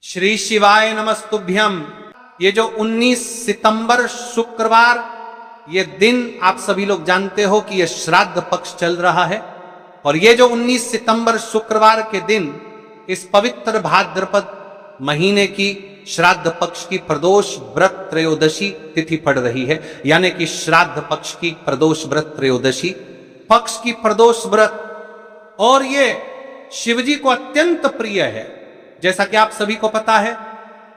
श्री शिवाय नमस्तुभ्यम। ये जो 19 सितंबर शुक्रवार, ये दिन आप सभी लोग जानते हो कि ये श्राद्ध पक्ष चल रहा है। और ये जो 19 सितंबर शुक्रवार के दिन इस पवित्र भाद्रपद महीने की श्राद्ध पक्ष की प्रदोष व्रत त्रयोदशी तिथि पड़ रही है, यानी कि श्राद्ध पक्ष की प्रदोष व्रत त्रयोदशी पक्ष की प्रदोष व्रत। और ये शिवजी को अत्यंत प्रिय है। जैसा कि आप सभी को पता है,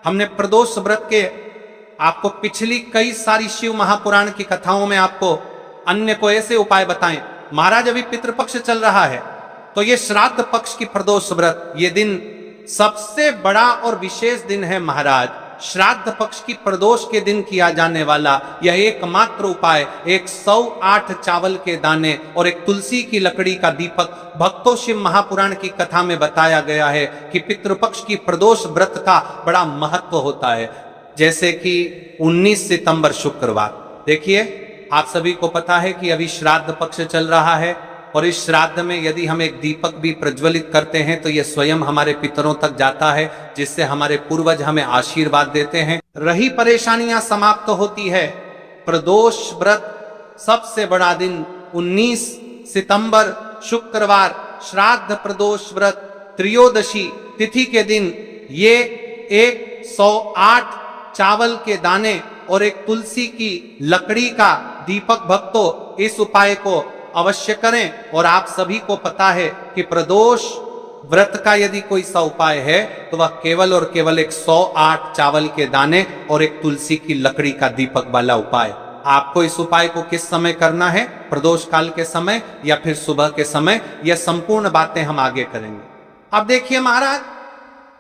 हमने प्रदोष व्रत के आपको पिछली कई सारी शिव महापुराण की कथाओं में आपको अन्य को ऐसे उपाय बताएं। महाराज अभी पितृपक्ष चल रहा है, तो ये श्राद्ध पक्ष की प्रदोष व्रत, ये दिन सबसे बड़ा और विशेष दिन है महाराज। श्राद्ध पक्ष की प्रदोष के दिन किया जाने वाला यह एकमात्र उपाय 108 चावल के दाने और एक तुलसी की लकड़ी का दीपक। भक्तों, शिव महापुराण की कथा में बताया गया है कि पितृपक्ष की प्रदोष व्रत का बड़ा महत्व होता है। जैसे कि 19 सितंबर शुक्रवार, देखिए आप सभी को पता है कि अभी श्राद्ध पक्ष चल रहा है, और इस श्राद्ध में यदि हम एक दीपक भी प्रज्वलित करते हैं तो यह स्वयं हमारे पितरों तक जाता है, जिससे हमारे पूर्वज हमें आशीर्वाद देते हैं, रही परेशानियां समाप्त होती है। प्रदोष व्रत सबसे बड़ा दिन 19 सितंबर शुक्रवार श्राद्ध प्रदोष व्रत त्रयोदशी तिथि के दिन ये 108 चावल के दाने और एक तुलसी की लकड़ी का दीपक। भक्तों, इस उपाय को अवश्य करें। और आप सभी को पता है कि प्रदोष व्रत का यदि कोई सा उपाय है तो वह केवल और केवल 108 चावल के दाने और एक तुलसी की लकड़ी का दीपक वाला उपाय। आपको इस उपाय को किस समय करना है, प्रदोष काल के समय या फिर सुबह के समय, यह संपूर्ण बातें हम आगे करेंगे। अब देखिए महाराज,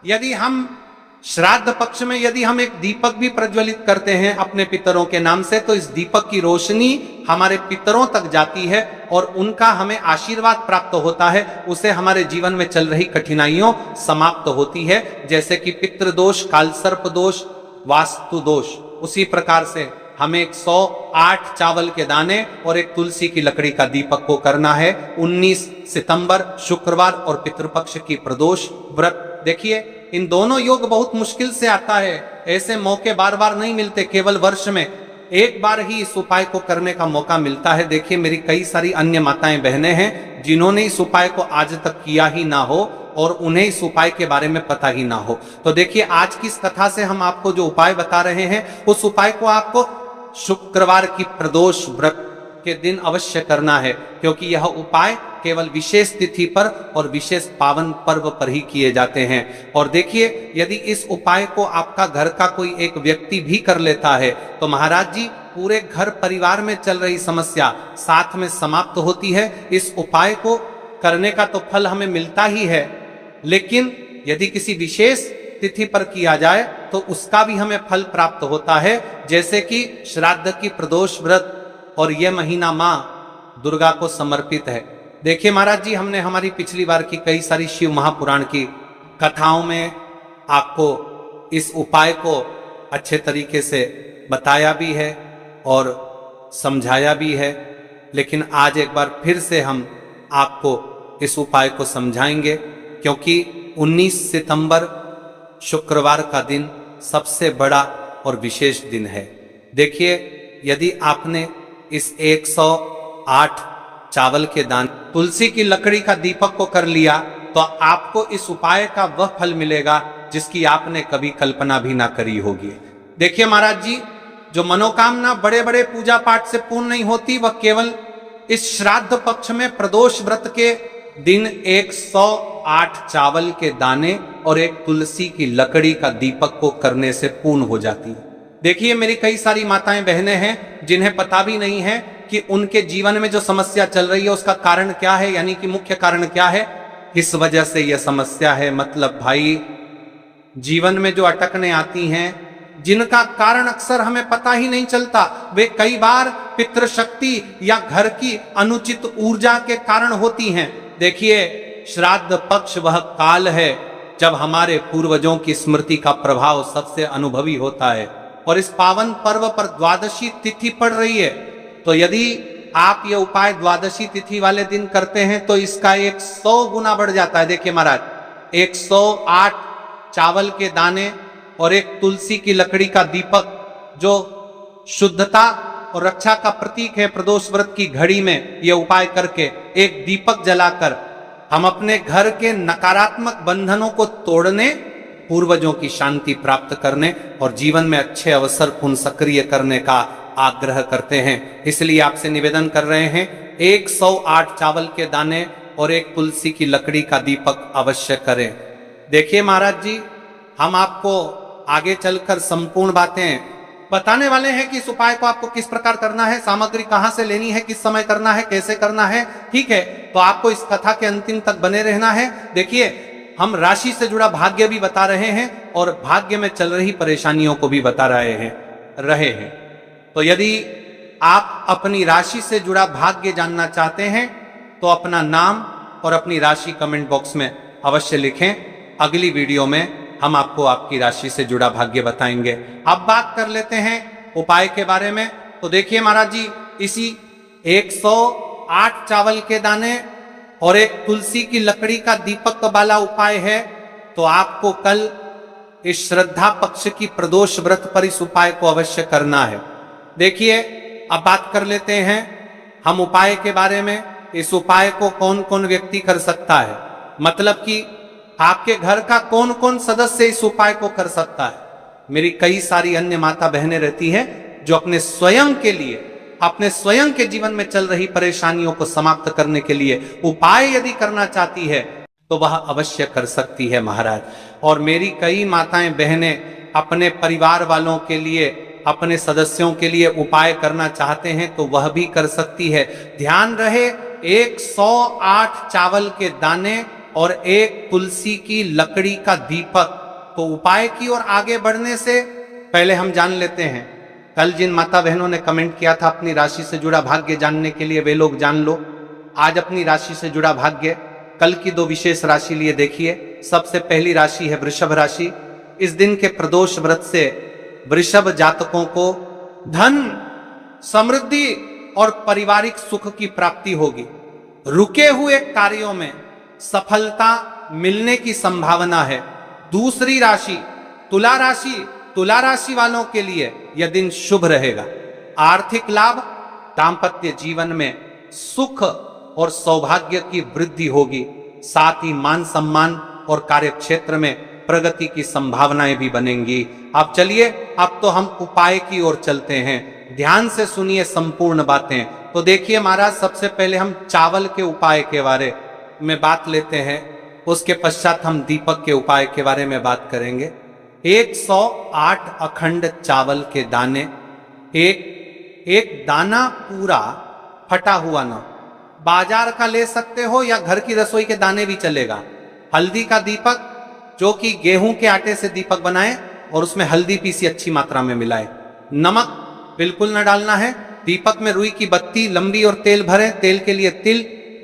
यदि हम श्राद्ध पक्ष में यदि हम एक दीपक भी प्रज्वलित करते हैं अपने पितरों के नाम से, तो इस दीपक की रोशनी हमारे पितरों तक जाती है और उनका हमें आशीर्वाद प्राप्त होता है। उसे हमारे जीवन में चल रही कठिनाइयों समाप्त होती है। जैसे कि पितृदोष, कालसर्प दोष, वास्तु दोष, उसी प्रकार से हमें 108 चावल के दाने और एक तुलसी की लकड़ी का दीपक को करना है 19 सितंबर शुक्रवार और पितृपक्ष की प्रदोष व्रत। देखिए, इन दोनों योग बहुत मुश्किल से आता है, ऐसे मौके बार बार नहीं मिलते, केवल वर्ष में एक बार ही इस उपाय को करने का मौका मिलता है। देखिए, मेरी कई सारी अन्य माताएं बहनें हैं जिन्होंने इस उपाय को आज तक किया ही ना हो और उन्हें इस उपाय के बारे में पता ही ना हो। तो देखिए, आज की इस कथा से हम आपको जो उपाय बता रहे हैं, उस उपाय को आपको शुक्रवार की प्रदोष व्रत के दिन अवश्य करना है, क्योंकि यह उपाय केवल विशेष तिथि पर और विशेष पावन पर्व पर ही किए जाते हैं। और देखिए, यदि इस उपाय को आपका घर का कोई एक व्यक्ति भी कर लेता है तो महाराज जी, पूरे घर परिवार में चल रही समस्या साथ में समाप्त होती है। इस उपाय को करने का तो फल हमें मिलता ही है, लेकिन यदि किसी विशेष तिथि पर किया जाए तो उसका भी हमें फल प्राप्त होता है। जैसे कि श्राद्ध की प्रदोष व्रत, और यह महीना मां दुर्गा को समर्पित है। देखिए महाराज जी, हमने हमारी पिछली बार की कई सारी शिव महापुराण की कथाओं में आपको इस उपाय को अच्छे तरीके से बताया भी है और समझाया भी है, लेकिन आज एक बार फिर से हम आपको इस उपाय को समझाएंगे, क्योंकि 19 सितंबर शुक्रवार का दिन सबसे बड़ा और विशेष दिन है। देखिए, यदि आपने इस 108 चावल के दान, तुलसी की लकड़ी का दीपक को कर लिया तो आपको इस उपाय का वह फल मिलेगा जिसकी आपने कभी कल्पना भी ना करी होगी। देखिए महाराज जी, जो मनोकामना बड़े बड़े पूजा पाठ से पूर्ण नहीं होती, वह केवल इस श्राद्ध पक्ष में प्रदोष व्रत के दिन 108 चावल के दाने और एक तुलसी की लकड़ी का दीपक को करने से पूर्ण हो जाती है। देखिए, मेरी कई सारी माताएं बहनें हैं जिन्हें पता भी नहीं है कि उनके जीवन में जो समस्या चल रही है उसका कारण क्या है, यानी कि मुख्य कारण क्या है, इस वजह से यह समस्या है। मतलब भाई, जीवन में जो अटकने आती हैं, जिनका कारण अक्सर हमें पता ही नहीं चलता, वे कई बार पितृशक्ति या घर की अनुचित ऊर्जा के कारण होती हैं। देखिए, श्राद्ध पक्ष वह काल है जब हमारे पूर्वजों की स्मृति का प्रभाव सबसे अनुभवी होता है, और इस पावन पर्व पर द्वादशी तिथि पड़ रही है। तो यदि आप ये उपाय द्वादशी तिथि वाले दिन करते हैं तो इसका 100 गुना बढ़ जाता है। देखिए महाराज, 108 चावल के दाने और एक तुलसी की लकड़ी का दीपक, जो शुद्धता और रक्षा का प्रतीक है, प्रदोष व्रत की घड़ी में यह उपाय करके एक दीपक जलाकर हम अपने घर के नकारात्मक बंधनों को तोड़ने, पूर्वजों की शांति प्राप्त करने और जीवन में अच्छे अवसर पुनः सक्रिय करने का आग्रह करते हैं। इसलिए आपसे निवेदन कर रहे हैं, 108 चावल के दाने और एक तुलसी की लकड़ी का दीपक अवश्य करें। देखिए महाराज जी, हम आपको आगे चलकर संपूर्ण बातें बताने वाले हैं कि इस उपाय को आपको किस प्रकार करना है, सामग्री कहां से लेनी है, किस समय करना है, कैसे करना है। ठीक है, तो आपको इस कथा के अंतिम तक बने रहना है। देखिए, हम राशि से जुड़ा भाग्य भी बता रहे हैं और भाग्य में चल रही परेशानियों को भी बता रहे हैं। तो यदि आप अपनी राशि से जुड़ा भाग्य जानना चाहते हैं तो अपना नाम और अपनी राशि कमेंट बॉक्स में अवश्य लिखें। अगली वीडियो में हम आपको आपकी राशि से जुड़ा भाग्य बताएंगे। अब बात कर लेते हैं उपाय के बारे में। तो देखिए महाराज जी, इसी 108 चावल के दाने और एक तुलसी की लकड़ी का दीपक वाला उपाय है। तो आपको कल इस श्रद्धा पक्ष की प्रदोष व्रत पर इस उपाय को अवश्य करना है। देखिए, अब बात कर लेते हैं हम उपाय के बारे में। इस उपाय को कौन कौन व्यक्ति कर सकता है, मतलब कि आपके घर का कौन कौन सदस्य इस उपाय को कर सकता है। मेरी कई सारी अन्य माता बहनें रहती हैं जो अपने स्वयं के लिए, अपने स्वयं के जीवन में चल रही परेशानियों को समाप्त करने के लिए उपाय यदि करना चाहती है तो वह अवश्य कर सकती है महाराज। और मेरी कई माताएं बहनें अपने परिवार वालों के लिए, अपने सदस्यों के लिए उपाय करना चाहते हैं तो वह भी कर सकती है। ध्यान रहे, 108 चावल के दाने और एक तुलसी की लकड़ी का दीपक। तो उपाय की ओर आगे बढ़ने से पहले हम जान लेते हैं, कल जिन माता बहनों ने कमेंट किया था अपनी राशि से जुड़ा भाग्य जानने के लिए, वे लोग जान लो आज अपनी राशि से जुड़ा भाग्य। कल की 2 विशेष राशि लिए देखिए। सबसे पहली राशि है वृषभ राशि। इस दिन के प्रदोष व्रत से वृषभ जातकों को धन, समृद्धि और पारिवारिक सुख की प्राप्ति होगी। रुके हुए कार्यों में सफलता मिलने की संभावना है। दूसरी राशि तुला राशि, तुला राशि वालों के लिए यह दिन शुभ रहेगा। आर्थिक लाभ, दांपत्य जीवन में सुख और सौभाग्य की वृद्धि होगी। साथ ही मान सम्मान और कार्य क्षेत्र में प्रगति की संभावनाएं भी बनेंगी। अब चलिए, अब तो हम उपाय की ओर चलते हैं। ध्यान से सुनिए संपूर्ण बातें। तो देखिए महाराज, सबसे पहले हम चावल के उपाय के बारे में बात लेते हैं, उसके पश्चात हम दीपक के उपाय के बारे में बात करेंगे। 108 अखंड चावल के दाने, एक दाना पूरा फटा हुआ ना, बाजार का ले सकते हो या घर की रसोई के दाने भी चलेगा। हल्दी का दीपक, जो कि गेहूं के आटे से दीपक बनाए और उसमें हल्दी पीसी अच्छी मात्रा में मिलाए। नमक बिल्कुल न डालना है। दीपक में रुई की बत्ती लंबी और तेल भरे। तेल के लिए तिल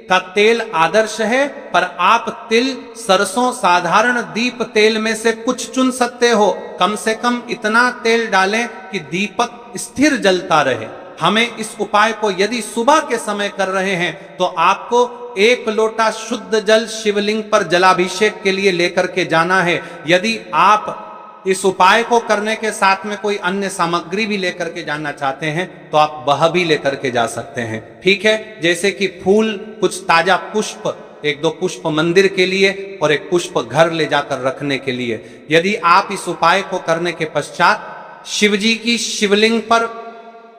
का तेल आदर्श है, पर आप तिल, सरसों, साधारण दीप तेल में से कुछ चुन सकते हो। कम से कम इतना तेल डालें कि दीपक स्थिर जलता रहे। हमें इस उपाय को यदि सुबह के समय कर रहे हैं तो आपको 1 लोटा शुद्ध जल शिवलिंग पर जलाभिषेक के लिए लेकर के जाना है। यदि आप इस उपाय को करने के साथ में कोई अन्य सामग्री भी लेकर के जाना चाहते हैं तो आप वह भी लेकर के जा सकते हैं। ठीक है, जैसे कि फूल, कुछ ताजा पुष्प, 1-2 पुष्प मंदिर के लिए और 1 पुष्प घर ले जाकर रखने के लिए। यदि आप इस उपाय को करने के पश्चात शिव जी की शिवलिंग पर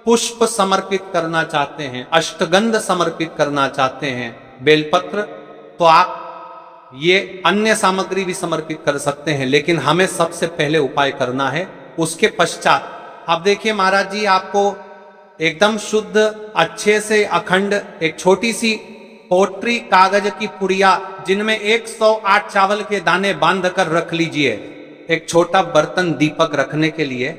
पुष्प समर्पित करना चाहते हैं, अष्टगंध समर्पित करना चाहते हैं, बेलपत्र, तो आप ये अन्य सामग्री भी समर्पित कर सकते हैं। लेकिन हमें सबसे पहले उपाय करना है। उसके पश्चात अब देखिए महाराज जी, आपको एकदम शुद्ध, अच्छे से अखंड एक छोटी सी पोट्री कागज की पुड़िया, जिनमें 108 चावल के दाने बांध कर रख लीजिए। एक छोटा बर्तन दीपक रखने के लिए,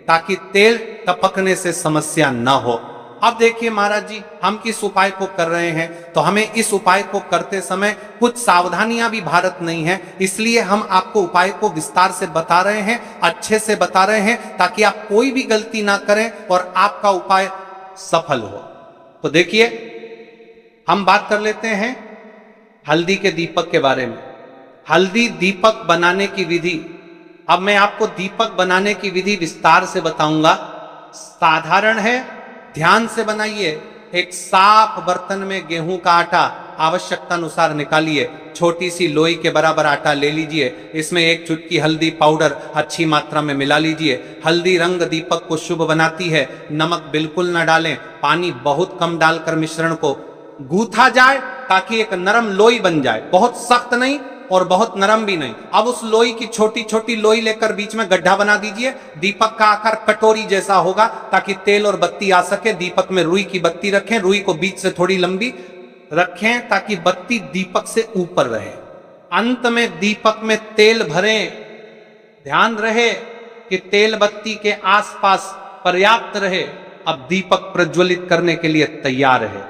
ताकि तेल टपकने से समस्या न हो। अब देखिए महाराज जी, हम किस उपाय को कर रहे हैं, तो हमें इस उपाय को करते समय कुछ सावधानियां भी भारत नहीं है। इसलिए हम आपको उपाय को विस्तार से बता रहे हैं, अच्छे से बता रहे हैं, ताकि आप कोई भी गलती ना करें और आपका उपाय सफल हो। तो देखिए, हम बात कर लेते हैं हल्दी के दीपक के बारे में। हल्दी दीपक बनाने की विधि अब मैं आपको दीपक बनाने की विधि विस्तार से बताऊंगा। साधारण है, ध्यान से बनाइए। एक साफ बर्तन में गेहूं का आटा आवश्यकता अनुसार निकालिए, छोटी सी लोई के बराबर आटा ले लीजिए, इसमें एक चुटकी हल्दी पाउडर अच्छी मात्रा में मिला लीजिए। हल्दी रंग दीपक को शुभ बनाती है। नमक बिल्कुल न डालें, पानी बहुत कम डालकर मिश्रण को गूथा जाए ताकि एक नरम लोई बन जाए, बहुत सख्त नहीं और बहुत नरम भी नहीं। अब उस लोई की छोटी छोटी लोई लेकर बीच में गड्ढा बना दीजिए। दीपक का आकार कटोरी जैसा होगा ताकि तेल और बत्ती आ सके। दीपक में रुई की बत्ती रखें, रुई को बीच से थोड़ी लंबी रखें ताकि बत्ती दीपक से ऊपर रहे। अंत में दीपक में तेल भरें। ध्यान रहे कि तेल बत्ती के आसपास पर्याप्त रहे। अब दीपक प्रज्वलित करने के लिए तैयार है।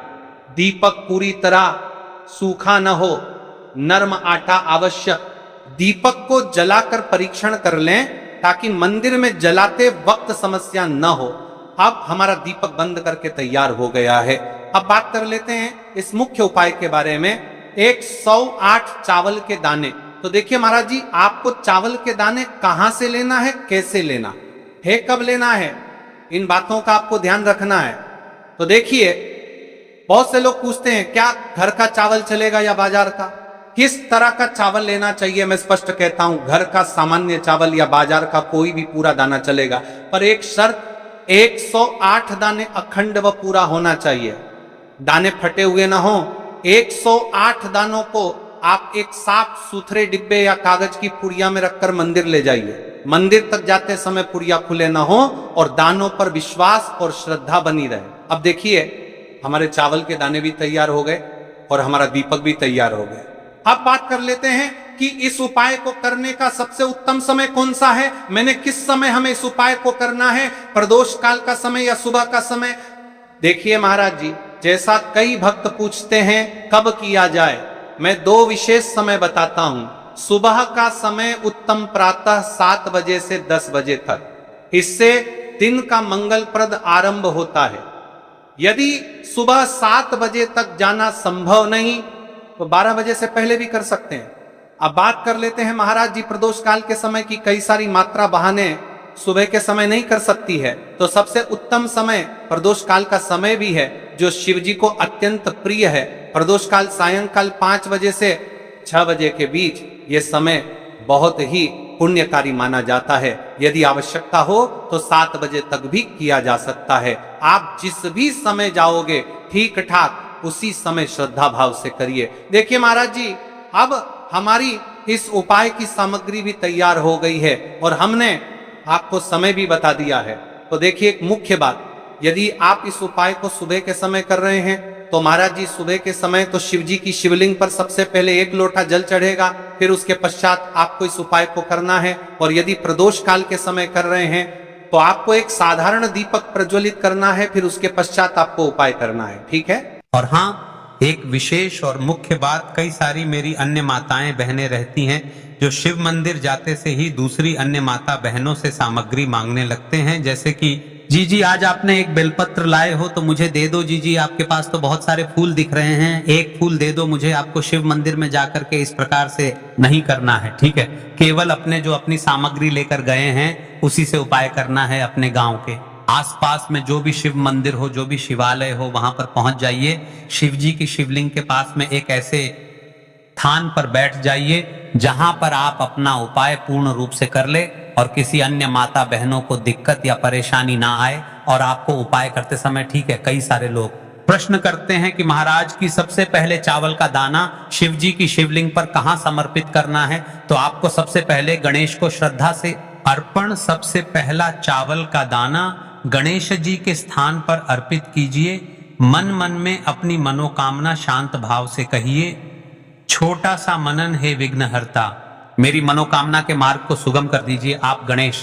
दीपक पूरी तरह सूखा न हो, नर्म आटा आवश्यक। दीपक को जलाकर परीक्षण कर लें ताकि मंदिर में जलाते वक्त समस्या न हो। अब हमारा दीपक बंद करके तैयार हो गया है। अब बात कर लेते हैं इस मुख्य उपाय के बारे में। 108 चावल के दाने। तो देखिए महाराज जी, आपको चावल के दाने कहां से लेना है, कैसे लेना है, कब लेना है, इन बातों का आपको ध्यान रखना है। तो देखिए, बहुत से लोग पूछते हैं क्या घर का चावल चलेगा या बाजार का, किस तरह का चावल लेना चाहिए। मैं स्पष्ट कहता हूं, घर का सामान्य चावल या बाजार का कोई भी पूरा दाना चलेगा, पर एक शर्त, 108 दाने अखंड व पूरा होना चाहिए। दाने फटे हुए ना हो। 108 दानों को आप एक साफ सुथरे डिब्बे या कागज की पुड़िया में रखकर मंदिर ले जाइए। मंदिर तक जाते समय पुड़िया खुले ना हो और दानों पर विश्वास और श्रद्धा बनी रहे। अब देखिए, हमारे चावल के दाने भी तैयार हो गए और हमारा दीपक भी तैयार हो गया। अब बात कर लेते हैं कि इस उपाय को करने का सबसे उत्तम समय कौन सा है। मैंने किस समय हमें इस उपाय को करना है, प्रदोष काल का समय या सुबह का समय। देखिए महाराज जी, जैसा कई भक्त पूछते हैं कब किया जाए, मैं 2 विशेष समय बताता हूं। सुबह का समय उत्तम प्रातः 7 बजे से 10 बजे तक, इससे दिन का मंगलप्रद आरंभ होता है। यदि सुबह 7 बजे तक जाना संभव नहीं तो 12 बजे से पहले भी कर सकते हैं। अब बात कर लेते हैं महाराज जी, प्रदोष काल के समय की कई सारी मात्रा बहाने सुबह के समय नहीं कर सकती है, तो सबसे उत्तम समय प्रदोष काल का समय भी है जो शिव जी को अत्यंत प्रिय है। प्रदोष काल सायंकाल 5 बजे से 6 बजे के बीच ये समय बहुत ही पुण्यकारी माना जाता है। यदि आवश्यकता हो तो 7 बजे तक भी किया जा सकता है। आप जिस भी समय जाओगे ठीक ठाक उसी समय श्रद्धा भाव से करिए। देखिए महाराज जी, अब हमारी इस उपाय की सामग्री भी तैयार हो गई है और हमने आपको समय भी बता दिया है। तो देखिए, एक मुख्य बात, यदि आप इस उपाय को सुबह के समय कर रहे हैं तो महाराज जी सुबह के समय तो शिव जी की शिवलिंग पर सबसे पहले 1 लोटा जल चढ़ेगा, फिर उसके पश्चात आपको इस उपाय को करना है। और यदि प्रदोष काल के समय कर रहे हैं तो आपको एक साधारण दीपक प्रज्वलित करना है, फिर उसके पश्चात आपको उपाय करना है। ठीक है। और हाँ, एक विशेष और मुख्य बात, कई सारी मेरी अन्य माताएं बहनें रहती हैं जो शिव मंदिर जाते से ही दूसरी अन्य माता बहनों से सामग्री मांगने लगते हैं, जैसे कि जी आज आपने एक बेलपत्र लाए हो तो मुझे दे दो। जी आपके पास तो बहुत सारे फूल दिख रहे हैं, एक फूल दे दो मुझे। आपको शिव मंदिर में जाकर के इस प्रकार से नहीं करना है, ठीक है। केवल अपने जो अपनी सामग्री लेकर गए हैं उसी से उपाय करना है। अपने गांव के आसपास में जो भी शिव मंदिर हो, जो भी शिवालय हो, वहां पर पहुंच जाइए। शिव जी की शिवलिंग के पास में एक ऐसे स्थान पर बैठ जाइए जहां पर आप अपना उपाय पूर्ण रूप से कर ले और किसी अन्य माता बहनों को दिक्कत या परेशानी ना आए। और आपको उपाय करते समय, ठीक है, कई सारे लोग प्रश्न करते हैं कि महाराज की सबसे पहले चावल का दाना शिव जी की शिवलिंग पर कहां समर्पित करना है। तो आपको सबसे पहले गणेश को श्रद्धा से अर्पण, सबसे पहला चावल का दाना गणेश जी के स्थान पर अर्पित कीजिए। मन मन में अपनी मनोकामना शांत भाव से कहिए, छोटा सा मनन है विघ्नहर्ता, मेरी मनोकामना के मार्ग को सुगम कर दीजिए। आप गणेश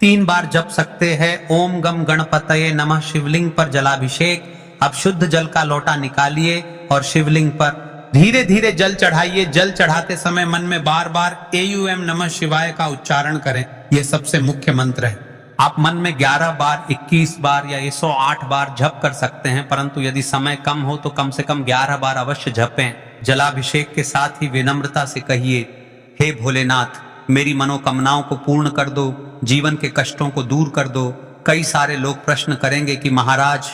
3 बार जप सकते हैं। ओम गम गणपतये नमः। शिवलिंग पर जलाभिषेक। अब शुद्ध जल का लोटा निकालिए और शिवलिंग पर धीरे धीरे जल चढ़ाइए। जल चढ़ाते समय मन में बार बार AUM नमः शिवाय का उच्चारण करें। यह सबसे मुख्य मंत्र है। आप मन में 11 बार, 21 बार या 108 बार जप कर सकते हैं, परंतु यदि समय कम हो तो कम से कम 11 बार अवश्य जपें। जलाभिषेक के साथ ही विनम्रता से कहिए, हे भोलेनाथ, मेरी मनोकामनाओं को पूर्ण कर दो, जीवन के कष्टों को दूर कर दो। कई सारे लोग प्रश्न करेंगे कि महाराज,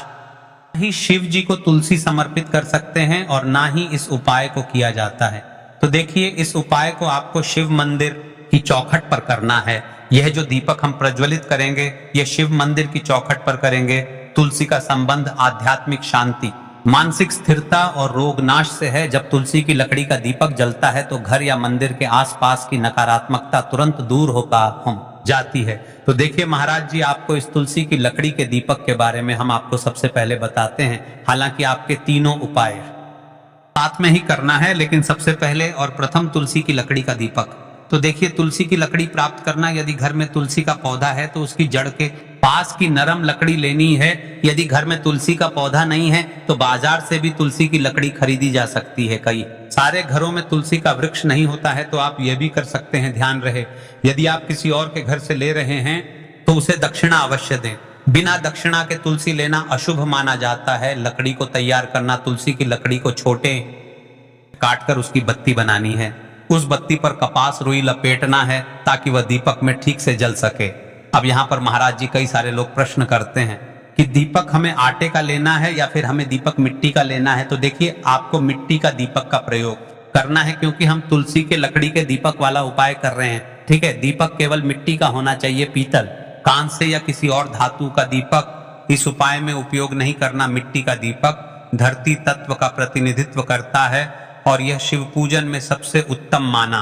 ही शिव जी को तुलसी समर्पित कर सकते हैं और ना ही इस उपाय को किया जाता है। तो देखिए, इस उपाय को आपको शिव मंदिर की चौखट पर करना है। यह जो दीपक हम प्रज्वलित करेंगे, यह शिव मंदिर की चौखट पर करेंगे। तुलसी का संबंध आध्यात्मिक शांति, मानसिक स्थिरता और रोग नाश से है। जब तुलसी की लकड़ी का दीपक जलता है तो घर या मंदिर के आसपास की नकारात्मकता तुरंत दूर होकर जाती है। तो देखिए महाराज जी, आपको इस तुलसी की लकड़ी के दीपक के बारे में हम आपको सबसे पहले बताते हैं। हालांकि आपके तीनों उपाय साथ में ही करना है, लेकिन सबसे पहले और प्रथम तुलसी की लकड़ी का दीपक। तो देखिए, तुलसी की लकड़ी प्राप्त करना, यदि घर में तुलसी का पौधा है तो उसकी जड़ के पास की नरम लकड़ी लेनी है। यदि घर में तुलसी का पौधा नहीं है तो बाजार से भी तुलसी की लकड़ी खरीदी जा सकती है। कई सारे घरों में तुलसी का वृक्ष नहीं होता है तो आप यह भी कर सकते हैं, ध्यान रहे, यदि आप किसी और के घर से ले रहे हैं तो उसे दक्षिणा अवश्य दें। बिना दक्षिणा के तुलसी लेना अशुभ माना जाता है। लकड़ी को तैयार करना, तुलसी की लकड़ी को छोटे काटकर उसकी बत्ती बनानी है। उस बत्ती पर कपास रुई लपेटना है ताकि वह दीपक में ठीक से जल सके। अब यहाँ पर महाराज जी, कई सारे लोग प्रश्न करते हैं कि दीपक हमें आटे का लेना है या फिर हमें दीपक मिट्टी का लेना है। तो देखिए, आपको मिट्टी का दीपक का प्रयोग करना है, क्योंकि हम तुलसी के लकड़ी के दीपक वाला उपाय कर रहे हैं। ठीक है, दीपक केवल मिट्टी का होना चाहिए, पीतल, कांस्य या किसी और धातु का दीपक इस उपाय में उपयोग नहीं करना। मिट्टी का दीपक धरती तत्व का प्रतिनिधित्व करता है और यह शिव पूजन में सबसे उत्तम माना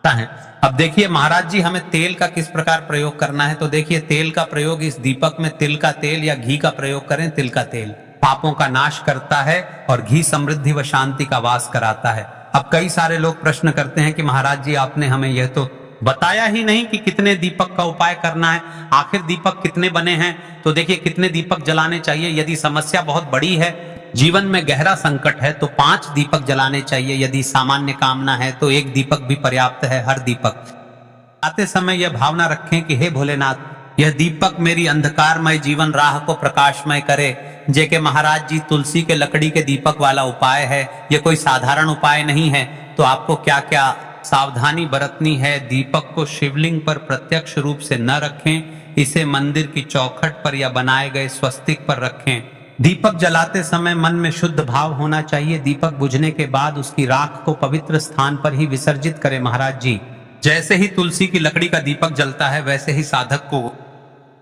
है। अब देखिए महाराज जी, हमें तेल का किस प्रकार प्रयोग करना है। तो देखिए, तेल का प्रयोग इस दीपक में तिल का तेल या घी का प्रयोग करें। तिल का तेल पापों का नाश करता है और घी समृद्धि व शांति का वास कराता है। अब कई सारे लोग प्रश्न करते हैं कि महाराज जी, आपने हमें यह तो बताया ही नहीं कि कितने दीपक का उपाय करना है, आखिर दीपक कितने बने हैं। तो देखिए, कितने दीपक जलाने चाहिए। यदि समस्या बहुत बड़ी है, जीवन में गहरा संकट है, तो 5 दीपक जलाने चाहिए। यदि सामान्य कामना है तो 1 दीपक भी पर्याप्त है। हर दीपक आते समय यह भावना रखें कि हे भोलेनाथ, यह दीपक मेरी अंधकारमय जीवन राह को प्रकाशमय करे। जेके महाराज जी, तुलसी के लकड़ी के दीपक वाला उपाय है, यह कोई साधारण उपाय नहीं है। तो आपको क्या क्या सावधानी बरतनी है। दीपक को शिवलिंग पर प्रत्यक्ष रूप से न रखें, इसे मंदिर की चौखट पर या बनाए गए स्वस्तिक पर रखें। दीपक जलाते समय मन में शुद्ध भाव होना चाहिए। दीपक बुझने के बाद उसकी राख को पवित्र स्थान पर ही विसर्जित करें महाराज जी। जैसे ही तुलसी की लकड़ी का दीपक जलता है, वैसे ही साधक को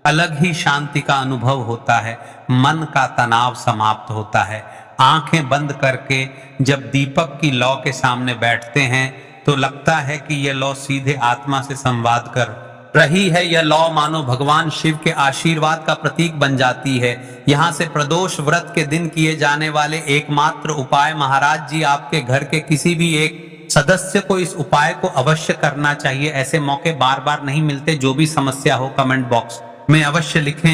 अलग ही शांति का अनुभव होता है, मन का तनाव समाप्त होता है। आंखें बंद करके जब दीपक की लौ के सामने बैठते हैं तो लगता है कि यह लौ सीधे आत्मा से संवाद कर रही है। यह लौ मानो भगवान शिव के आशीर्वाद का प्रतीक बन जाती है। यहाँ से प्रदोष व्रत के दिन किए जाने वाले एकमात्र उपाय, महाराज जी, आपके घर के किसी भी एक सदस्य को इस उपाय को अवश्य करना चाहिए। ऐसे मौके बार बार नहीं मिलते। जो भी समस्या हो, कमेंट बॉक्स में अवश्य लिखें।